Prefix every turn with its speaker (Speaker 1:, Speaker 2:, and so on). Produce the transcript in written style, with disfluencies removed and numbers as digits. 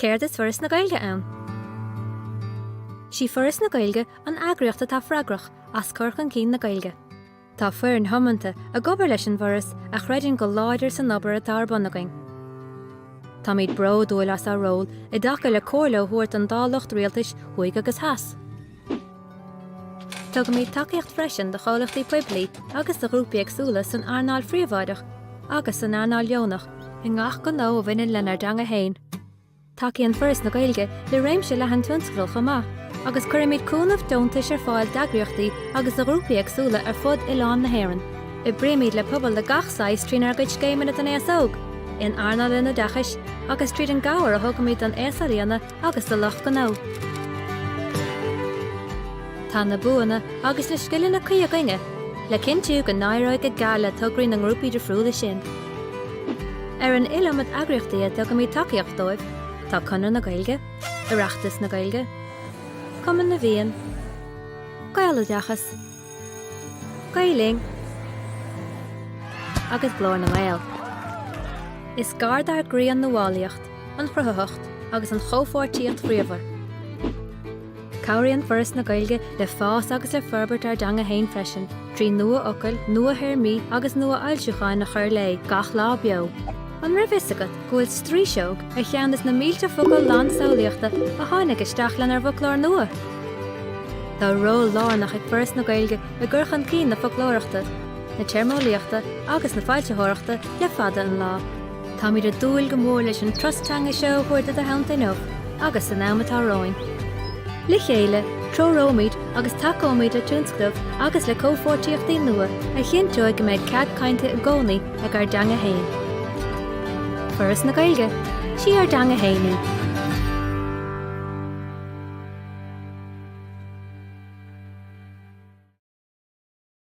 Speaker 1: Céir is Foras na Gaeilge ann. Sí Foras na Gaeilge an agriochta tá freagrach as curch an cinn na Gaeilge. Tá fearn hamanta a gobar leis an Foras a chreidir go láidir san obair atá ar bonnagaing. Tá míad bro dúil as a ról I dacha le cóirle thuairt an dálacht rialtais huaig agus has. Tugad míad takeíocht freisin de chomhlachtaí poiblí agus de grúpaí agsúla san airneáil phríomhmhaideach agus san airneáil leonach I ngach go nó a bhaineann lenar deanga hain. Takeí an Foras na Gaeilge le réimse le an tunscroil chomá, agus chuir míad cúnamh dúntais ar fáil d'agriochtaí agus de grúpaí agsúla ar fud oileán na hÉireann. I bríomíad le pobal le gachsáis trínar go scéimena an éasóg, in airneáil ina dachais agus tríd an gáhar a thugamíad an éasaríana agus de loch go nó. Tá na buana agus na scileanna chuí a gcuinge, le cinntiú go náireoidh go gaile tugraí na grúpaí de friúla sin. Ar an ileamad agriochtaí tugadh míad takeíocht dóibh, tá conan na Gaeilge, Oireachtas na Gaeilge, Cumann na Bhíon, Gaeilgeachas, Gaeilge, agus glór na Gael. Is gard ar gríon na bhálaíocht, an chruthacht agus an chomhpháirtíocht phríomhar. Cabhraíonn Foras na Gaeilge le fás agus le forbairt ar deanga hain freisin, trí nua ocail, nua hairmí agus nua ailseáin na chur lé gach lá beo. An rih agad gúil stríseog ar cheannas na mílte focail lán saolaíochta a tháinig isteach lenar focloir nua. Tá ról lánach ag Foras na Gaeilge a gcuirch an cinn na foclóireachta, na teirmeolaíochta agus na fáiltethireachta le fada an lá. Tá míad a dúil go mór leis an trostanga seo chuirde a haanta nómh agus san námatá roin. Le chéile, trorómíid agus takeómíid le túnscrubh agus le cóhpháirtíochtaí nua a chinteoid go méid cead cainte a gcónaí ag ar deanga hain. Foras na Gaeilge, sí ar deanga hainú.